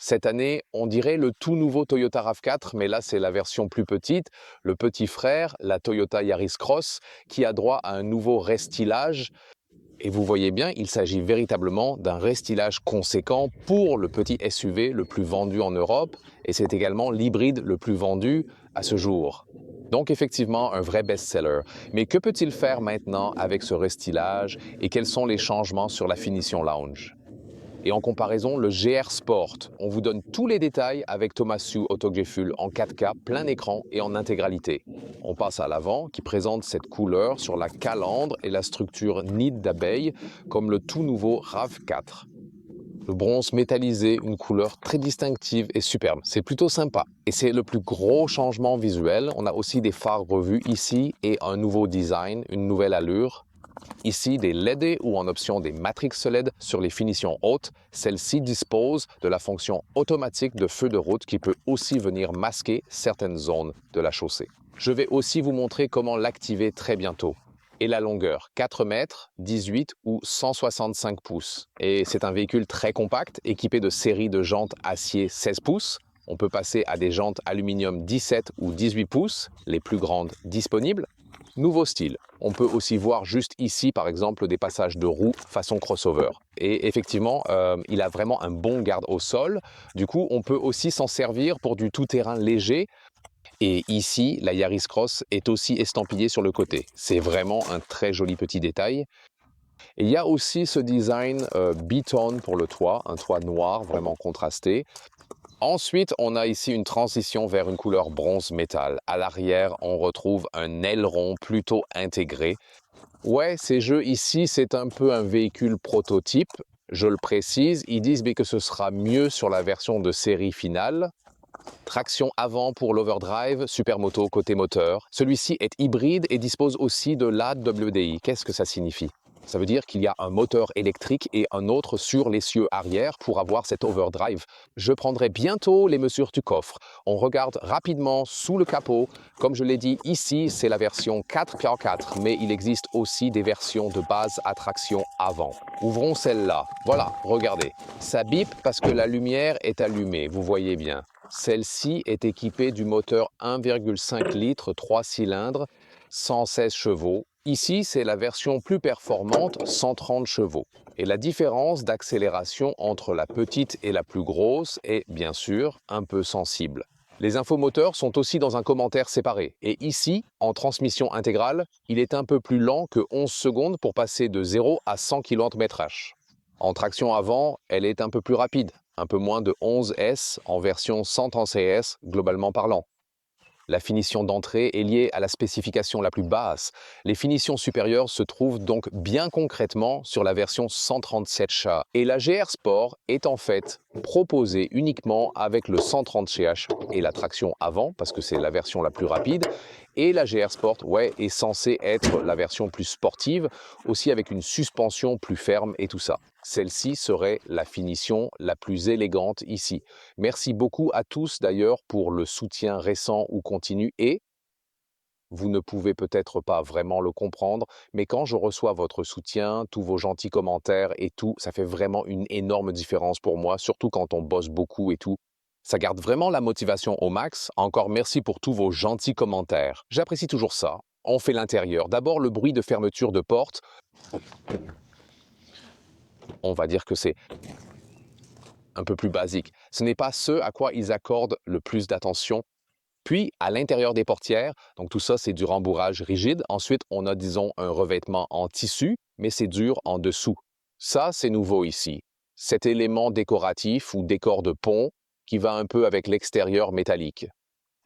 Cette année, on dirait le tout nouveau Toyota RAV4, mais là c'est la version plus petite, le petit frère, la Toyota Yaris Cross, qui a droit à un nouveau restylage. Et vous voyez bien, il s'agit véritablement d'un restylage conséquent pour le petit SUV le plus vendu en Europe, et c'est également l'hybride le plus vendu à ce jour. Donc effectivement, un vrai best-seller. Mais que peut-il faire maintenant avec ce restylage et quels sont les changements sur la finition lounge? Et en comparaison, le GR Sport, on vous donne tous les détails avec Thomas Sue Autogeful en 4K, plein écran et en intégralité. On passe à l'avant qui présente cette couleur sur la calandre et la structure nid d'abeille comme le tout nouveau RAV4. Le bronze métallisé, une couleur très distinctive et superbe. C'est plutôt sympa. Et c'est le plus gros changement visuel. On a aussi des phares revus ici et un nouveau design, une nouvelle allure. Ici, des LED ou en option des Matrix LED sur les finitions hautes. Celle-ci dispose de la fonction automatique de feu de route qui peut aussi venir masquer certaines zones de la chaussée. Je vais aussi vous montrer comment l'activer très bientôt. Et la longueur, 4 mètres, 18 ou 165 pouces. Et c'est un véhicule très compact, équipé de séries de jantes acier 16 pouces. On peut passer à des jantes aluminium 17 ou 18 pouces, les plus grandes disponibles. Nouveau style. On peut aussi voir juste ici, par exemple, des passages de roues façon crossover. Et effectivement, il a vraiment un bon garde au sol. Du coup, on peut aussi s'en servir pour du tout-terrain léger. Et ici, la Yaris Cross est aussi estampillée sur le côté. C'est vraiment un très joli petit détail. Et il y a aussi ce design B-tone pour le toit, un toit noir vraiment contrasté. Ensuite, on a ici une transition vers une couleur bronze métal. À l'arrière, on retrouve un aileron plutôt intégré. Ouais, ces jeux ici, c'est un peu un véhicule prototype. Je le précise, ils disent mais que ce sera mieux sur la version de série finale. Traction avant pour l'overdrive, supermoto côté moteur. Celui-ci est hybride et dispose aussi de l'AWDI. Qu'est-ce que ça signifie? Ça veut dire qu'il y a un moteur électrique et un autre sur l'essieu arrière pour avoir cet overdrive. Je prendrai bientôt les mesures du coffre. On regarde rapidement sous le capot. Comme je l'ai dit, ici, c'est la version 4x4, mais il existe aussi des versions de base à traction avant. Ouvrons celle-là. Voilà, regardez. Ça bip parce que la lumière est allumée, vous voyez bien. Celle-ci est équipée du moteur 1,5 litres 3 cylindres, 116 chevaux. Ici, c'est la version plus performante, 130 chevaux. Et la différence d'accélération entre la petite et la plus grosse est, bien sûr, un peu sensible. Les infomoteurs sont aussi dans un commentaire séparé. Et ici, en transmission intégrale, il est un peu plus lent que 11 secondes pour passer de 0 à 100 km/h. En traction avant, elle est un peu plus rapide, un peu moins de 11 S en version 130 CS globalement parlant. La finition d'entrée est liée à la spécification la plus basse. Les finitions supérieures se trouvent donc bien concrètement sur la version 137 CH. Et la GR Sport est en fait proposée uniquement avec le 130 CH et la traction avant, parce que c'est la version la plus rapide. Et la GR Sport, ouais, est censée être la version plus sportive, aussi avec une suspension plus ferme et tout ça. Celle-ci serait la finition la plus élégante ici. Merci beaucoup à tous d'ailleurs pour le soutien récent ou continu et vous ne pouvez peut-être pas vraiment le comprendre, mais quand je reçois votre soutien, tous vos gentils commentaires et tout, ça fait vraiment une énorme différence pour moi, surtout quand on bosse beaucoup et tout. Ça garde vraiment la motivation au max. Encore merci pour tous vos gentils commentaires. J'apprécie toujours ça. On fait l'intérieur. D'abord, le bruit de fermeture de porte. On va dire que c'est un peu plus basique. Ce n'est pas ce à quoi ils accordent le plus d'attention. Puis, à l'intérieur des portières, donc tout ça, c'est du rembourrage rigide. Ensuite, on a, disons, un revêtement en tissu, mais c'est dur en dessous. Ça, c'est nouveau ici. Cet élément décoratif ou décor de pont qui va un peu avec l'extérieur métallique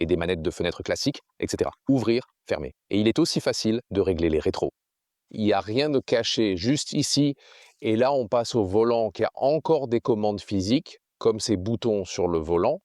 et des manettes de fenêtre classiques, etc. Ouvrir, fermer. Et il est aussi facile de régler les rétros. Il n'y a rien de caché juste ici. Et là, on passe au volant qui a encore des commandes physiques, comme ces boutons sur le volant.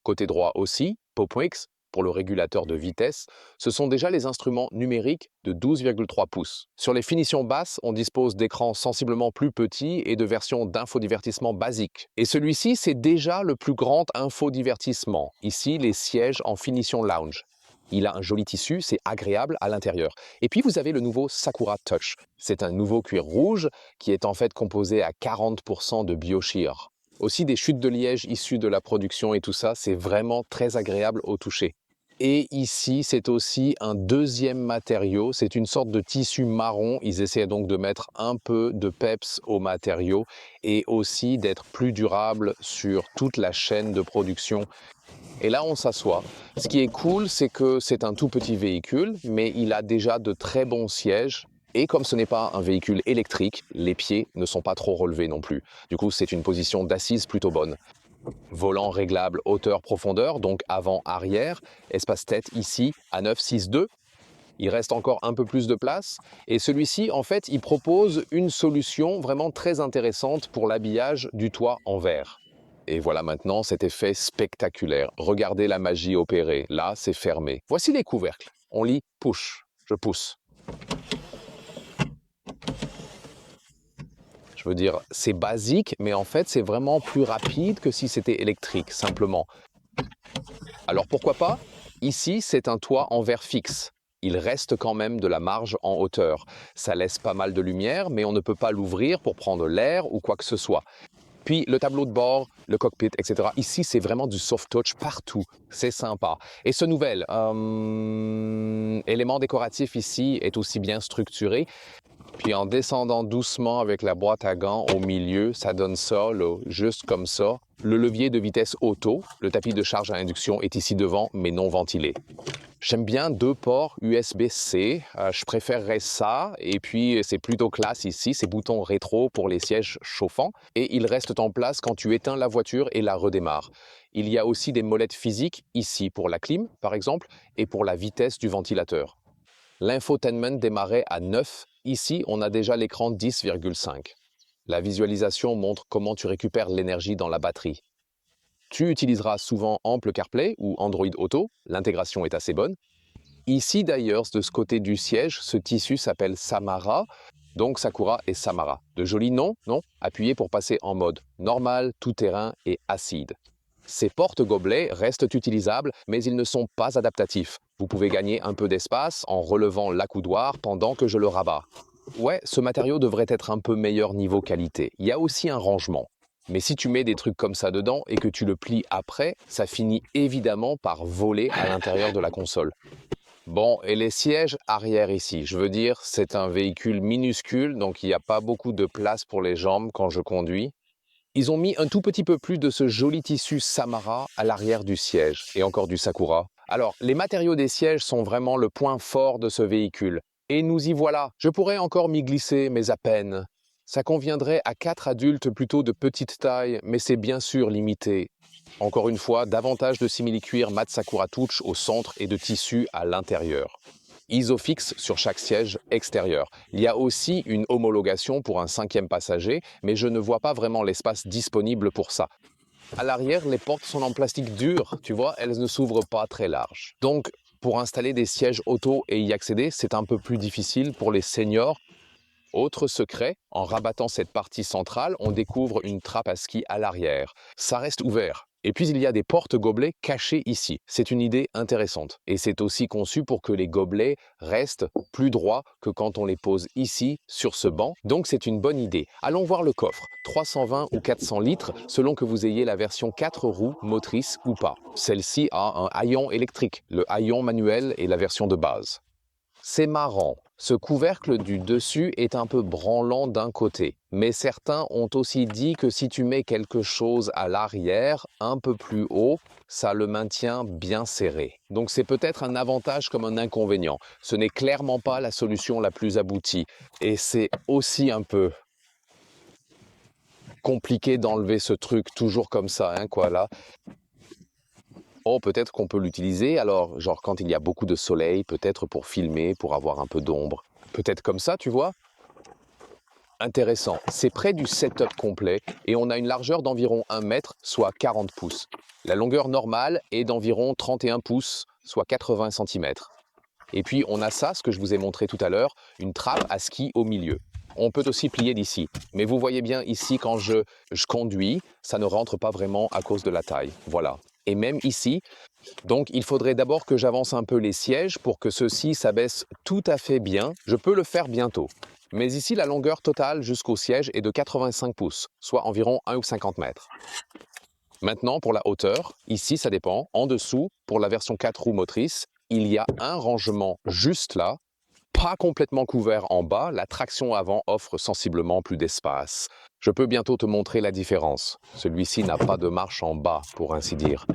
Côté droit aussi, POPWX, pour le régulateur de vitesse, ce sont déjà les instruments numériques de 12,3 pouces. Sur les finitions basses, on dispose d'écrans sensiblement plus petits et de versions d'infodivertissement basiques. Et celui-ci, c'est déjà le plus grand infodivertissement. Ici, les sièges en finition lounge. Il a un joli tissu, c'est agréable à l'intérieur. Et puis vous avez le nouveau Sakura Touch. C'est un nouveau cuir rouge qui est en fait composé à 40% de BioShear. Aussi des chutes de liège issues de la production et tout ça, c'est vraiment très agréable au toucher. Et ici, c'est aussi un deuxième matériau, c'est une sorte de tissu marron. Ils essaient donc de mettre un peu de peps au matériau et aussi d'être plus durable sur toute la chaîne de production. Et là, on s'assoit. Ce qui est cool, c'est que c'est un tout petit véhicule, mais il a déjà de très bons sièges. Et comme ce n'est pas un véhicule électrique, les pieds ne sont pas trop relevés non plus. Du coup, c'est une position d'assise plutôt bonne. Volant réglable hauteur-profondeur, donc avant-arrière. Espace-tête ici à 9,62. Il reste encore un peu plus de place. Et celui-ci, en fait, il propose une solution vraiment très intéressante pour l'habillage du toit en verre. Et voilà maintenant cet effet spectaculaire. Regardez la magie opérée. Là, c'est fermé. Voici les couvercles. On lit push. Je pousse. Je veux dire, c'est basique, mais en fait, c'est vraiment plus rapide que si c'était électrique, simplement. Alors pourquoi pas? Ici, c'est un toit en verre fixe. Il reste quand même de la marge en hauteur. Ça laisse pas mal de lumière, mais on ne peut pas l'ouvrir pour prendre l'air ou quoi que ce soit. Puis le tableau de bord, le cockpit, etc. Ici, c'est vraiment du soft touch partout. C'est sympa. Et ce nouvel élément décoratif ici est aussi bien structuré. Puis en descendant doucement avec la boîte à gants au milieu, ça donne ça, là, juste comme ça. Le levier de vitesse auto, le tapis de charge à induction est ici devant, mais non ventilé. J'aime bien 2 ports USB-C, je préférerais ça. Et puis c'est plutôt classe ici, ces boutons rétro pour les sièges chauffants. Et ils restent en place quand tu éteins la voiture et la redémarres. Il y a aussi des molettes physiques ici pour la clim, par exemple, et pour la vitesse du ventilateur. L'infotainment démarrait à 9. Ici, on a déjà l'écran 10,5. La visualisation montre comment tu récupères l'énergie dans la batterie. Tu utiliseras souvent Ample CarPlay ou Android Auto, l'intégration est assez bonne. Ici d'ailleurs, de ce côté du siège, ce tissu s'appelle Samara, donc Sakura et Samara. De jolis noms, non? Appuyez pour passer en mode normal, tout-terrain et acide. Ces porte-gobelets restent utilisables, mais ils ne sont pas adaptatifs. Vous pouvez gagner un peu d'espace en relevant l'accoudoir pendant que je le rabats. Ouais, ce matériau devrait être un peu meilleur niveau qualité. Il y a aussi un rangement. Mais si tu mets des trucs comme ça dedans et que tu le plies après, ça finit évidemment par voler à l'intérieur de la console. Bon, et les sièges arrière ici, je veux dire, c'est un véhicule minuscule, donc il n'y a pas beaucoup de place pour les jambes quand je conduis. Ils ont mis un tout petit peu plus de ce joli tissu Samara à l'arrière du siège, et encore du Sakura. Alors, les matériaux des sièges sont vraiment le point fort de ce véhicule. Et nous y voilà. Je pourrais encore m'y glisser, mais à peine. Ça conviendrait à 4 adultes plutôt de petite taille, mais c'est bien sûr limité. Encore une fois, davantage de simili-cuir mat Sakura Touch au centre et de tissu à l'intérieur. Isofix sur chaque siège extérieur. Il y a aussi une homologation pour un 5e passager, mais je ne vois pas vraiment l'espace disponible pour ça. À l'arrière, les portes sont en plastique dur, tu vois, elles ne s'ouvrent pas très large. Donc, pour installer des sièges auto et y accéder, c'est un peu plus difficile pour les seniors. Autre secret, en rabattant cette partie centrale, on découvre une trappe à ski à l'arrière. Ça reste ouvert. Et puis il y a des porte-gobelets cachés ici. C'est une idée intéressante. Et c'est aussi conçu pour que les gobelets restent plus droits que quand on les pose ici, sur ce banc. Donc c'est une bonne idée. Allons voir le coffre. 320 ou 400 litres, selon que vous ayez la version 4 roues motrices ou pas. Celle-ci a un haillon électrique. Le haillon manuel est la version de base. C'est marrant, ce couvercle du dessus est un peu branlant d'un côté, mais certains ont aussi dit que si tu mets quelque chose à l'arrière, un peu plus haut, ça le maintient bien serré. Donc c'est peut-être un avantage comme un inconvénient. Ce n'est clairement pas la solution la plus aboutie. Et c'est aussi un peu compliqué d'enlever ce truc toujours comme ça, hein, quoi, là. Oh, peut-être qu'on peut l'utiliser, alors, genre quand il y a beaucoup de soleil, peut-être pour filmer, pour avoir un peu d'ombre. Peut-être comme ça, tu vois? Intéressant. C'est près du setup complet et on a une largeur d'environ 1 mètre, soit 40 pouces. La longueur normale est d'environ 31 pouces, soit 80 cm. Et puis on a ça, ce que je vous ai montré tout à l'heure, une trappe à ski au milieu. On peut aussi plier d'ici. Mais vous voyez bien ici, quand je conduis, ça ne rentre pas vraiment à cause de la taille. Voilà. Et même ici, donc il faudrait d'abord que j'avance un peu les sièges pour que ceux-ci s'abaissent tout à fait bien. Je peux le faire bientôt. Mais ici, la longueur totale jusqu'au siège est de 85 pouces, soit environ 1 ou 50 mètres. Maintenant, pour la hauteur, ici, ça dépend. En dessous, pour la version 4 roues motrices, il y a un rangement juste là, pas complètement couvert en bas. La traction avant offre sensiblement plus d'espace. Je peux bientôt te montrer la différence. Celui-ci n'a pas de marche en bas, pour ainsi dire.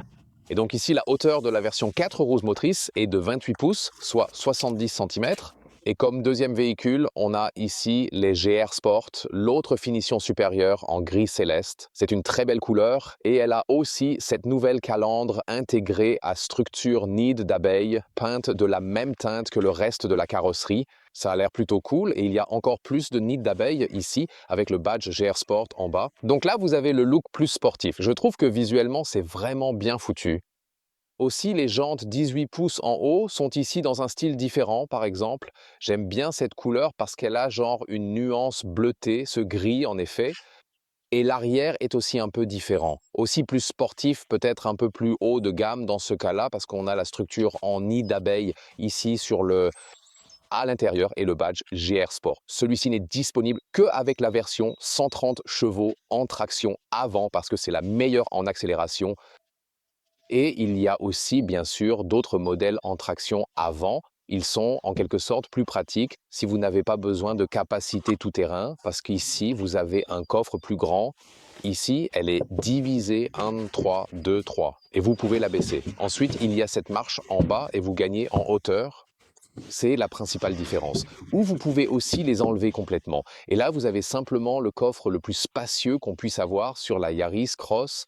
Et donc ici, la hauteur de la version 4 roues motrices est de 28 pouces, soit 70 cm. Et comme deuxième véhicule, on a ici les GR Sport, l'autre finition supérieure en gris céleste. C'est une très belle couleur et elle a aussi cette nouvelle calandre intégrée à structure nid d'abeille, peinte de la même teinte que le reste de la carrosserie. Ça a l'air plutôt cool et il y a encore plus de nids d'abeilles ici avec le badge GR Sport en bas. Donc là, vous avez le look plus sportif. Je trouve que visuellement, c'est vraiment bien foutu. Aussi, les jantes 18 pouces en haut sont ici dans un style différent, par exemple. J'aime bien cette couleur parce qu'elle a genre une nuance bleutée, ce gris en effet. Et l'arrière est aussi un peu différent. Aussi plus sportif, peut-être un peu plus haut de gamme dans ce cas-là, parce qu'on a la structure en nid d'abeille ici à l'intérieur et le badge GR Sport. Celui-ci n'est disponible qu'avec la version 130 chevaux en traction avant, parce que c'est la meilleure en accélération. Et il y a aussi, bien sûr, d'autres modèles en traction avant. Ils sont en quelque sorte plus pratiques si vous n'avez pas besoin de capacité tout-terrain, parce qu'ici, vous avez un coffre plus grand. Ici, elle est divisée 1, 3, 2, 3, et vous pouvez la baisser. Ensuite, il y a cette marche en bas et vous gagnez en hauteur. C'est la principale différence. Ou vous pouvez aussi les enlever complètement. Et là, vous avez simplement le coffre le plus spacieux qu'on puisse avoir sur la Yaris Cross.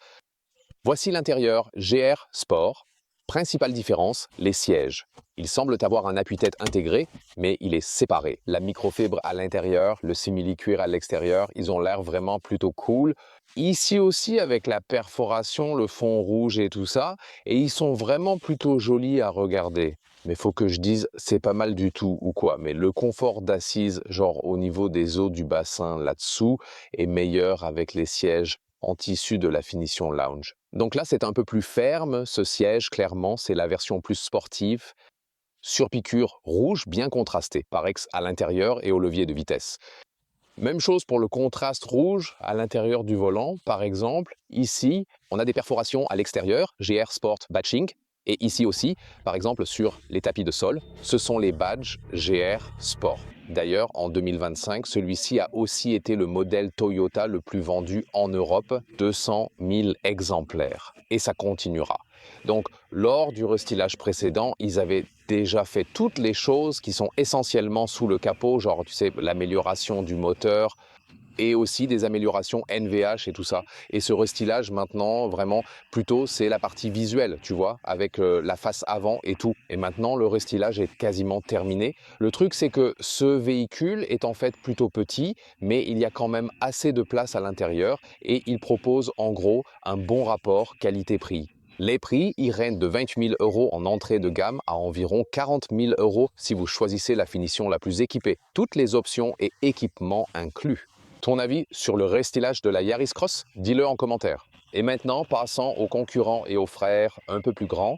Voici l'intérieur GR Sport. Principale différence, les sièges. Ils semblent avoir un appuie-tête intégré, mais il est séparé. La microfibre à l'intérieur, le simili-cuir à l'extérieur, ils ont l'air vraiment plutôt cool. Ici aussi, avec la perforation, le fond rouge et tout ça, et ils sont vraiment plutôt jolis à regarder. Mais faut que je dise, c'est pas mal du tout ou quoi. Mais le confort d'assise, genre au niveau des os du bassin là-dessous, est meilleur avec les sièges en tissu de la finition lounge. Donc là, c'est un peu plus ferme, ce siège, clairement, c'est la version plus sportive. Surpiqûre rouge bien contrastée, Parex à l'intérieur et au levier de vitesse. Même chose pour le contraste rouge à l'intérieur du volant, par exemple. Ici, on a des perforations à l'extérieur, GR Sport Batching. Et ici aussi, par exemple sur les tapis de sol, ce sont les badges GR Sport. D'ailleurs, en 2025, celui-ci a aussi été le modèle Toyota le plus vendu en Europe, 200 000 exemplaires. Et ça continuera. Donc, lors du restylage précédent, ils avaient déjà fait toutes les choses qui sont essentiellement sous le capot, genre, tu sais, l'amélioration du moteur, et aussi des améliorations NVH et tout ça. Et ce restylage maintenant, vraiment, plutôt c'est la partie visuelle, tu vois, avec la face avant et tout. Et maintenant, le restylage est quasiment terminé. Le truc, c'est que ce véhicule est en fait plutôt petit, mais il y a quand même assez de place à l'intérieur et il propose en gros un bon rapport qualité-prix. Les prix iront de 28 000 € en entrée de gamme à environ 40 000 € si vous choisissez la finition la plus équipée. Toutes les options et équipements inclus. Ton avis sur le restylage de la Yaris Cross? Dis-le en commentaire. Et maintenant, passons aux concurrents et aux frères un peu plus grands.